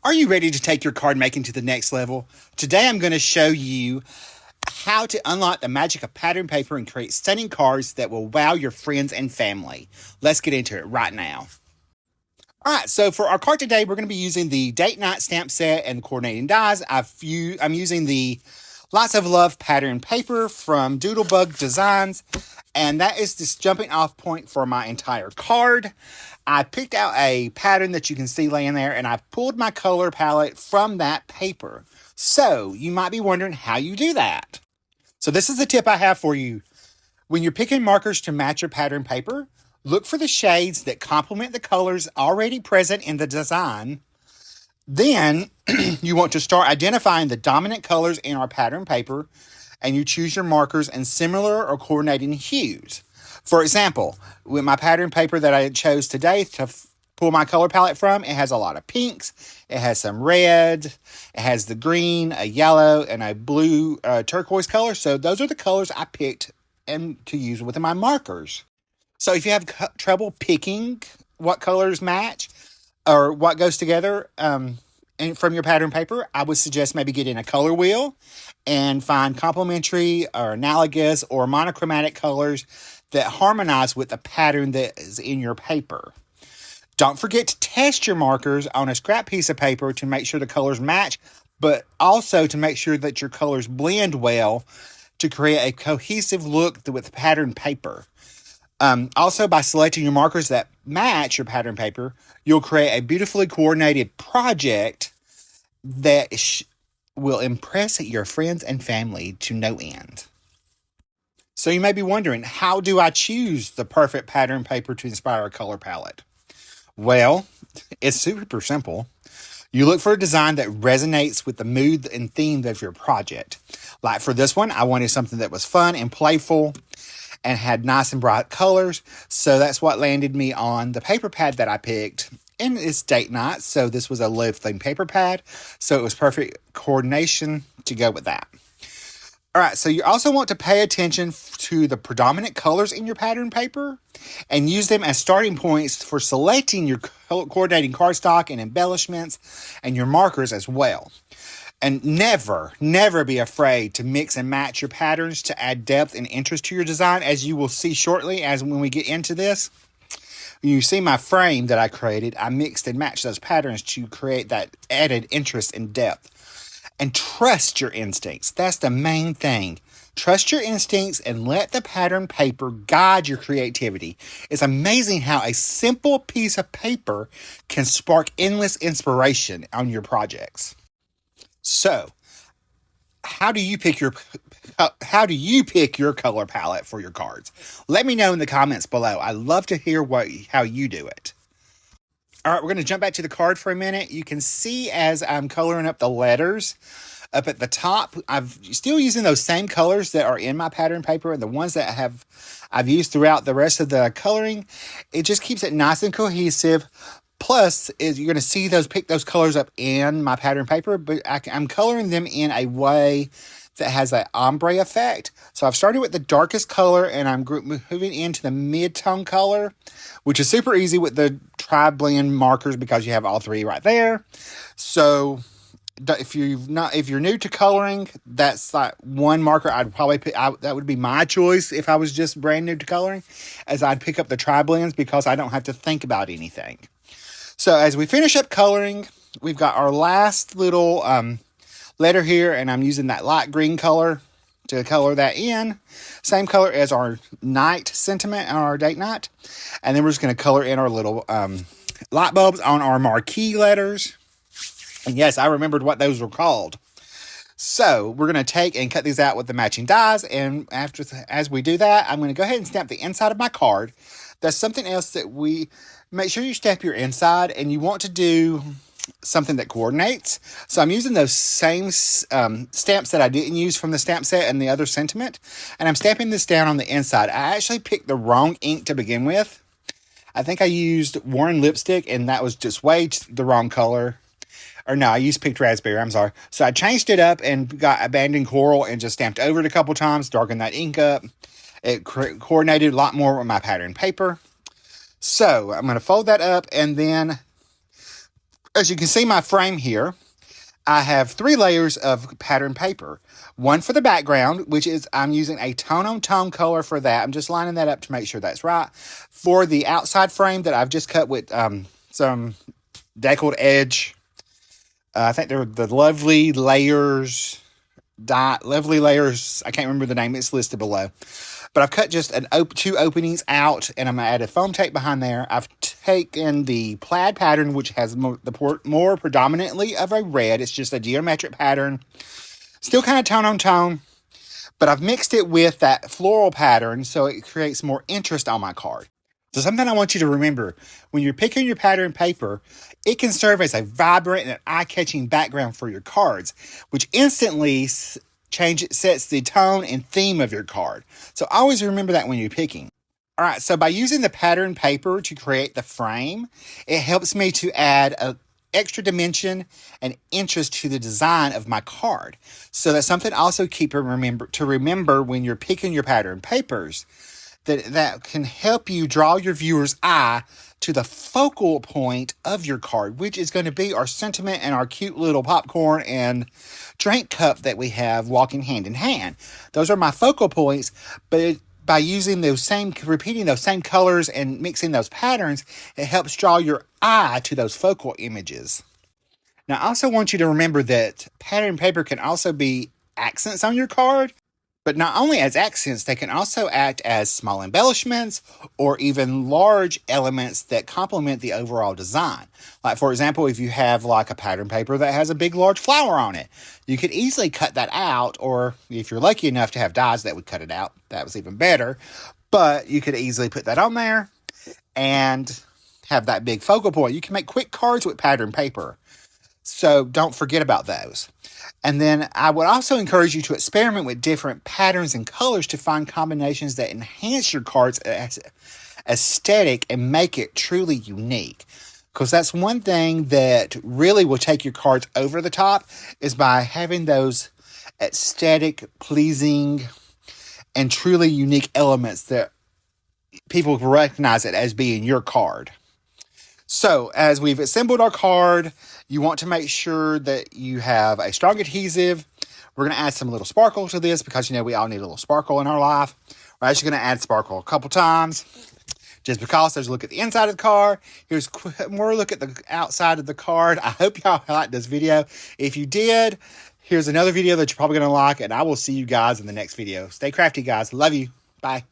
Are you ready to take your card making to the next level? Today I'm going to show you how to unlock the magic of pattern paper and create stunning cards that will wow your friends and family. Let's get into it right now. Alright, so for our card today, we're going to be using the date night stamp set and the coordinating dies. I'm using the Lots of Love pattern paper from Doodlebug Designs, and that is this jumping off point for my entire card. I picked out a pattern that you can see laying there, and I've pulled my color palette from that paper. So you might be wondering how you do that. So this is the tip I have for you. When you're picking markers to match your pattern paper, look for the shades that complement the colors already present in the design. Then you want to start identifying the dominant colors in our pattern paper, and you choose your markers in similar or coordinating hues. For example, with my pattern paper that I chose today to pull my color palette from, it has a lot of pinks, it has some red, it has the green, a yellow, and a blue turquoise color. So those are the colors I picked and to use with my markers. So if you have trouble picking what colors match or what goes together and from your pattern paper, I would suggest maybe getting a color wheel and find complementary or analogous or monochromatic colors that harmonize with the pattern that is in your paper. Don't forget to test your markers on a scrap piece of paper to make sure the colors match, but also to make sure that your colors blend well to create a cohesive look with the pattern paper. Also, by selecting your markers that match your pattern paper, you'll create a beautifully coordinated project that will impress your friends and family to no end. So you may be wondering, how do I choose the perfect pattern paper to inspire a color palette? Well, it's super simple. You look for a design that resonates with the mood and theme of your project. Like for this one, I wanted something that was fun and playful and had nice and bright colors. So that's what landed me on the paper pad that I picked. And it's date night, so this was a love themed paper pad. So it was perfect coordination to go with that. All right, so you also want to pay attention to the predominant colors in your pattern paper and use them as starting points for selecting your coordinating cardstock and embellishments and your markers as well. And never be afraid to mix and match your patterns to add depth and interest to your design, as you will see shortly as when we get into this. You see my frame that I created, I mixed and matched those patterns to create that added interest and depth. And trust your instincts. That's the main thing. Trust your instincts and let the pattern paper guide your creativity. It's amazing how a simple piece of paper can spark endless inspiration on your projects. So, how do you pick your color palette for your cards? Let me know in the comments below. I'd love to hear how you do it. All right, we're going to jump back to the card for a minute. You can see as I'm coloring up the letters up at the top, I'm still using those same colors that are in my pattern paper and the ones that I've used throughout the rest of the coloring. It just keeps it nice and cohesive. Plus, you're going to see pick those colors up in my pattern paper, but I'm coloring them in a way that has an ombre effect. So I've started with the darkest color, and I'm moving into the mid-tone color, which is super easy with the Triblend markers because you have all three right there. So if you're new to coloring, that's like one marker I'd probably pick. That would be my choice if I was just brand new to coloring, as I'd pick up the Triblends because I don't have to think about anything. So as we finish up coloring, we've got our last little letter here, and I'm using that light green color to color that in. Same color as our night sentiment on our date night. And then we're just going to color in our little light bulbs on our marquee letters. And yes, I remembered what those were called. So we're going to take and cut these out with the matching dies. And as we do that, I'm going to go ahead and stamp the inside of my card. That's something else that make sure you stamp your inside, and you want to do something that coordinates. So I'm using those same stamps that I didn't use from the stamp set and the other sentiment, and I'm stamping this down on the inside. I actually picked the wrong ink to begin with. I think I used Warren lipstick, and that was just way the wrong color. Or no, I used picked raspberry, I'm sorry. So I changed it up and got abandoned coral and just stamped over it a couple times, darkened that ink up. It coordinated a lot more with my pattern paper. So I'm going to fold that up and then As you can see my frame here, I have 3 layers of pattern paper. One for the background, which is I'm using a tone-on-tone color for that. I'm just lining that up to make sure that's right. For the outside frame that I've just cut with some deckled edge, I think they're the Lovely Layers. Lovely Layers. I can't remember the name. It's listed below. But I've cut just 2 openings out, and I'm going to add a foam tape behind there. I've taken the plaid pattern, which has more predominantly of a red. It's just a geometric pattern. Still kind of tone on tone, but I've mixed it with that floral pattern so it creates more interest on my card. So something I want you to remember, when you're picking your pattern paper, it can serve as a vibrant and eye-catching background for your cards, which instantly sets the tone and theme of your card. So always remember that when you're picking. All right, so by using the pattern paper to create the frame, it helps me to add an extra dimension and interest to the design of my card. So that's something also remember when you're picking your pattern papers, that can help you draw your viewer's eye to the focal point of your card, which is going to be our sentiment and our cute little popcorn and drink cup that we have walking hand in hand. Those are my focal points, but by repeating those same colors and mixing those patterns, it helps draw your eye to those focal images. Now, I also want you to remember that pattern paper can also be accents on your card. But not only as accents, they can also act as small embellishments or even large elements that complement the overall design. Like, for example, if you have like a pattern paper that has a big, large flower on it, you could easily cut that out, or if you're lucky enough to have dies that would cut it out, that was even better. But you could easily put that on there and have that big focal point. You can make quick cards with pattern paper. So don't forget about those. And then I would also encourage you to experiment with different patterns and colors to find combinations that enhance your card's aesthetic and make it truly unique. Because that's one thing that really will take your cards over the top, is by having those aesthetic, pleasing, and truly unique elements that people recognize it as being your card. So, as we've assembled our card, you want to make sure that you have a strong adhesive. We're going to add some little sparkle to this because, we all need a little sparkle in our life. We're actually going to add sparkle a couple times just because. There's a look at the inside of the card. Here's more look at the outside of the card. I hope y'all liked this video. If you did, here's another video that you're probably going to like, and I will see you guys in the next video. Stay crafty, guys. Love you. Bye.